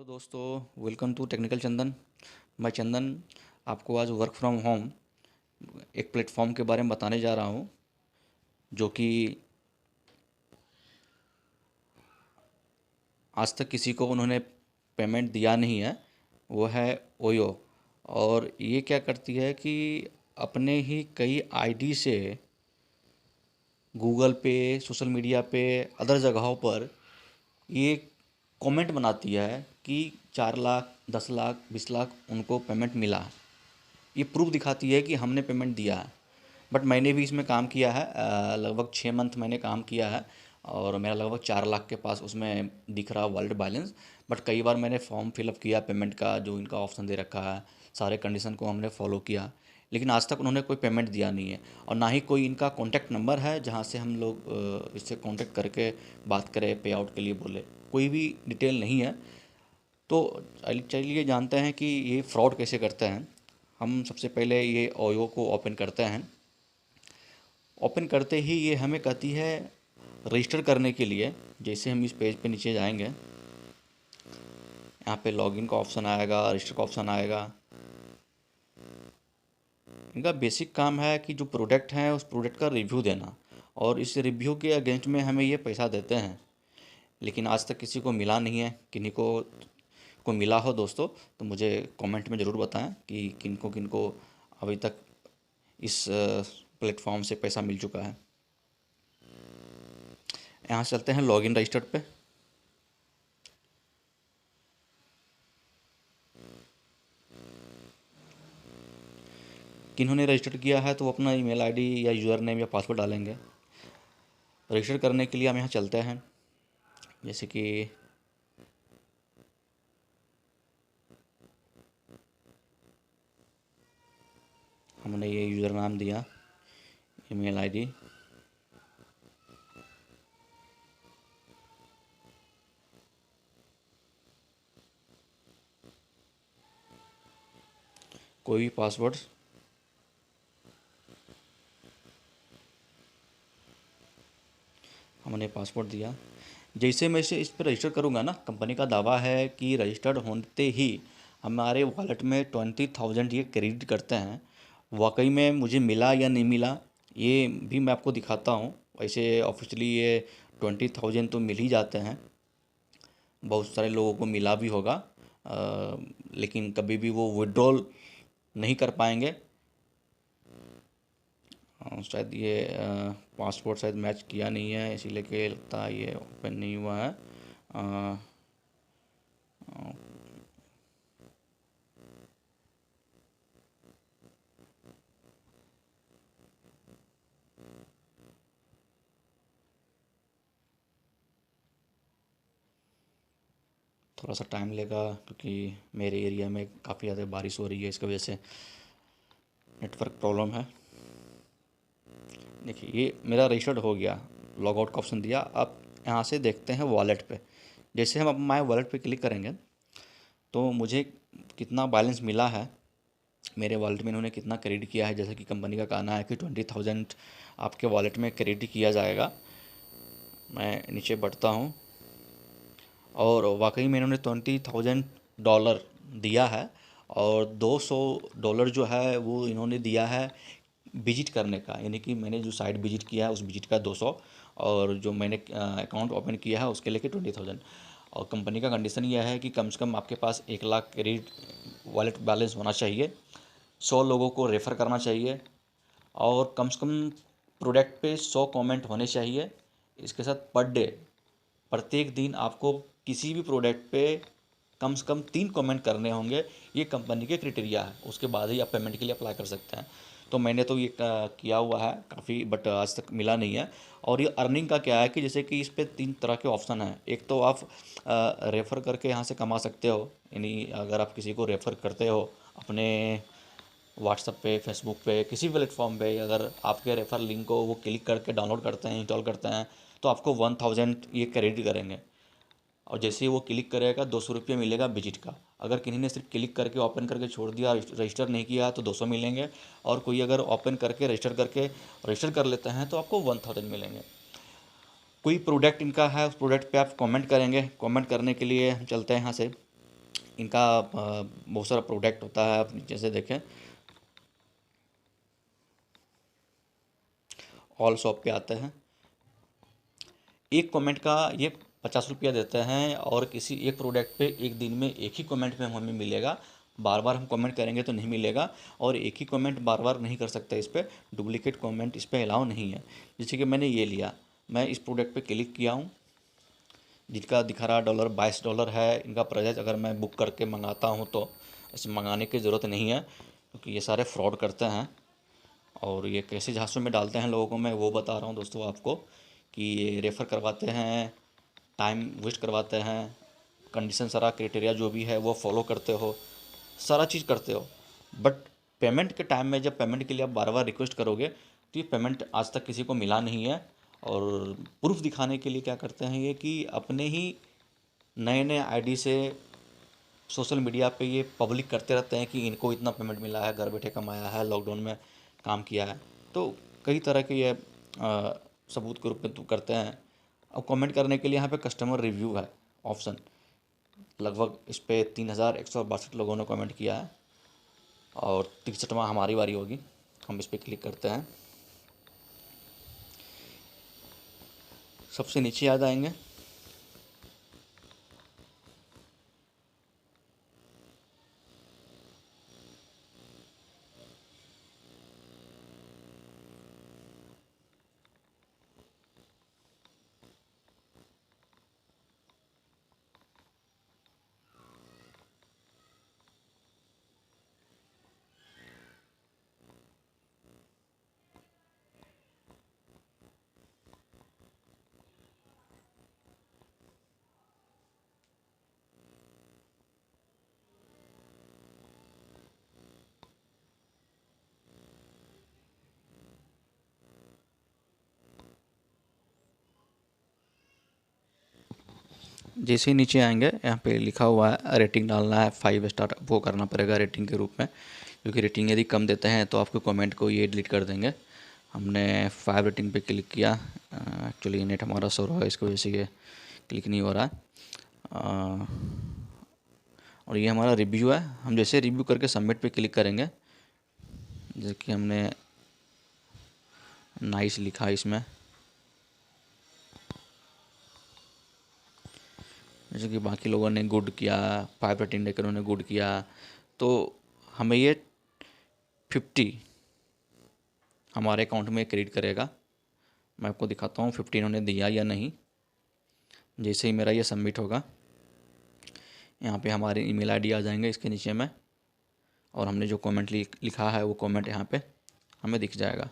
दोस्तों, welcome to technical चंदन। मैं चंदन आपको आज वर्क फ्रॉम होम एक प्लेटफॉर्म के बारे में बताने जा रहा हूँ जो कि आज तक किसी को उन्होंने पेमेंट दिया नहीं है। वो है ओयो। और ये क्या करती है कि अपने ही कई आईडी से गूगल पे, सोशल मीडिया पे, अदर जगहों पर ये कमेंट बनाती है कि 4 लाख, 10 लाख, 20 लाख उनको पेमेंट मिला है। ये प्रूफ दिखाती है कि हमने पेमेंट दिया है। बट मैंने भी इसमें काम किया है, लगभग 6 मंथ मैंने काम किया है और मेरा लगभग 4 लाख के पास उसमें दिख रहा वॉलेट बैलेंस। बट कई बार मैंने फॉर्म फिलअप किया पेमेंट का, जो इनका ऑप्शन दे रखा है, सारे कंडीशन को हमने फॉलो किया, लेकिन आज तक उन्होंने कोई पेमेंट दिया नहीं है। और ना ही कोई इनका कॉन्टैक्ट नंबर है जहाँ से हम लोग इससे कॉन्टैक्ट करके बात करें, पे आउट के लिए बोले, कोई भी डिटेल नहीं है। तो चलिए जानते हैं कि ये फ्रॉड कैसे करते हैं। हम सबसे पहले ये ओयो को ओपन करते हैं। ओपन करते ही ये हमें कहती है रजिस्टर करने के लिए। जैसे हम इस पेज पे नीचे जाएंगे, यहाँ पे लॉगिन का ऑप्शन आएगा, रजिस्टर का ऑप्शन आएगा। इनका बेसिक काम है कि जो प्रोडक्ट है उस प्रोडक्ट का रिव्यू देना, और इस रिव्यू के अगेंस्ट में हमें ये पैसा देते हैं। लेकिन आज तक किसी को मिला नहीं है। किन्हीं को मिला हो दोस्तों तो मुझे कमेंट में ज़रूर बताएं कि किनको किनको अभी तक इस प्लेटफॉर्म से पैसा मिल चुका है। यहाँ से चलते हैं लॉगिन रजिस्टर्ड पे। किन्होंने रजिस्टर किया है तो वो अपना ईमेल आईडी या यूज़र नेम या पासवर्ड डालेंगे। रजिस्टर करने के लिए हम यहाँ चलते हैं। जैसे कि हमने ये यूज़र नाम दिया, ईमेल आईडी, कोई भी पासवर्ड, हमने पासवर्ड दिया। जैसे मैं इसे इस पर रजिस्टर करूँगा ना, कंपनी का दावा है कि रजिस्टर्ड होते ही हमारे वॉलेट में 20,000 ये क्रेडिट करते हैं। वाकई में मुझे मिला या नहीं मिला ये भी मैं आपको दिखाता हूँ। वैसे ऑफिशियली ये 20,000 तो मिल ही जाते हैं, बहुत सारे लोगों को मिला भी होगा, लेकिन कभी भी वो विड्रॉल नहीं कर पाएंगे। शायद ये पासपोर्ट शायद मैच किया नहीं है, इसीलिए के लगता है ये ओपन नहीं हुआ है। अ, थोड़ा सा टाइम लेगा क्योंकि मेरे एरिया में काफ़ी ज़्यादा बारिश हो रही है, इसकी वजह से नेटवर्क प्रॉब्लम है। देखिए ये मेरा रजिस्टर्ड हो गया, लॉग आउट का ऑप्शन दिया। अब यहाँ से देखते हैं वॉलेट पे। जैसे हम अब माय वॉलेट पे क्लिक करेंगे तो मुझे कितना बैलेंस मिला है, मेरे वॉलेट में इन्होंने कितना क्रेडिट किया है। जैसे कि कंपनी का कहना है कि 20,000 आपके वॉलेट में क्रेडिट किया जाएगा। मैं नीचे बढ़ता हूँ और वाकई में इन्होंने $20,000 दिया है। और $200 जो है वो इन्होंने दिया है विजिट करने का, यानी कि मैंने जो साइट विजिट किया है उस विजिट का 200, और जो मैंने अकाउंट ओपन किया है उसके लेके 20,000। और कंपनी का कंडीशन यह है कि कम से कम आपके पास 1 लाख क्रेडिट वॉलेट बैलेंस होना चाहिए, 100 लोगों को रेफ़र करना चाहिए, और कम से कम प्रोडक्ट पे 100 कमेंट होने चाहिए। इसके साथ पर डे, प्रत्येक दिन आपको किसी भी प्रोडक्ट पे कम से कम 3 कमेंट करने होंगे। ये कंपनी के क्राइटेरिया है, उसके बाद ही आप पेमेंट के लिए अप्लाई कर सकते हैं। तो मैंने तो ये किया हुआ है काफ़ी, बट आज तक मिला नहीं है। और ये अर्निंग का क्या है कि जैसे कि इस पे 3 तरह के ऑप्शन हैं। एक तो आप रेफ़र करके यहाँ से कमा सकते हो, यानी अगर आप किसी को रेफ़र करते हो अपने व्हाट्सअप पे, फेसबुक पे, किसी भी प्लेटफॉर्म पे, अगर आपके रेफर लिंक को वो क्लिक करके डाउनलोड करते हैं, इंस्टॉल करते हैं, तो आपको 1,000 ये क्रेडिट करेंगे। और जैसे ही वो क्लिक करेगा 200 रुपये मिलेगा विजिट का। अगर किन्हीं ने सिर्फ क्लिक करके ओपन करके छोड़ दिया, रजिस्टर नहीं किया, तो 200 मिलेंगे। और कोई अगर ओपन करके रजिस्टर कर लेते हैं तो आपको 1,000 मिलेंगे। कोई प्रोडक्ट इनका है, उस प्रोडक्ट पे आप कमेंट करेंगे। कमेंट करने के लिए हम चलते हैं यहाँ से, इनका बहुत सारा प्रोडक्ट होता है। आप नीचे से देखें, ऑल शॉप पे आते हैं। एक कमेंट का ये 50 रुपया देते हैं, और किसी एक प्रोडक्ट पे एक दिन में एक ही कमेंट में हमें मिलेगा। बार बार हम कमेंट करेंगे तो नहीं मिलेगा, और एक ही कमेंट बार बार नहीं कर सकते इस पर, डुप्लीकेट कमेंट इस पर अलाउ नहीं है। जैसे कि मैंने ये लिया, मैं इस प्रोडक्ट पे क्लिक किया हूँ, जिनका दिखा रहा $22 है इनका प्राइस। अगर मैं बुक करके मंगाता हूँ तो ऐसे मंगाने की ज़रूरत नहीं है, क्योंकि ये सारे फ्रॉड करते हैं, और ये कैसे झांसों में डालते हैं लोगों को, मैं वो बता रहा हूँ दोस्तों आपको। कि ये रेफ़र करवाते हैं, टाइम वेस्ट करवाते हैं, कंडीशन सारा क्राइटेरिया जो भी है वो फॉलो करते हो, सारा चीज़ करते हो, बट पेमेंट के टाइम में जब पेमेंट के लिए आप बार बार रिक्वेस्ट करोगे तो ये पेमेंट आज तक किसी को मिला नहीं है। और प्रूफ दिखाने के लिए क्या करते हैं ये, कि अपने ही नए नए आईडी से सोशल मीडिया पे ये पब्लिक करते रहते हैं कि इनको इतना पेमेंट मिला है, घर बैठे कमाया है, लॉकडाउन में काम किया है। तो कई तरह के ये सबूत के रूप में तो करते हैं। अब कमेंट करने के लिए यहाँ पे कस्टमर रिव्यू है ऑप्शन, लगभग इस पर 3162 लोगों ने कमेंट किया है, और 63वां हमारी बारी होगी। हम इस पर क्लिक करते हैं, सबसे नीचे आ जाएंगे। जैसे ही नीचे आएंगे, यहाँ पे लिखा हुआ है रेटिंग डालना है, 5 स्टार वो करना पड़ेगा रेटिंग के रूप में, क्योंकि रेटिंग यदि कम देते हैं तो आपके कमेंट को ये डिलीट कर देंगे। हमने 5 रेटिंग पे क्लिक किया। एक्चुअली नेट हमारा स्लो है, इसकी वजह से ये क्लिक नहीं हो रहा है। और ये हमारा रिव्यू है। हम जैसे रिव्यू करके सबमिट पे क्लिक करेंगे, जैसे कि हमने नाइस लिखा इसमें, जैसे कि बाकी लोगों ने गुड किया, 5 रेटिंग देकर उन्होंने गुड किया, तो हमें ये 50 हमारे अकाउंट में क्रेडिट करेगा। मैं आपको दिखाता हूँ 50 इन्होंने दिया या नहीं। जैसे ही मेरा ये सबमिट होगा, यहाँ पे हमारे ईमेल आईडी आ जाएंगे इसके नीचे में, और हमने जो कमेंट लिखा है वो कमेंट यहाँ पे हमें दिख जाएगा।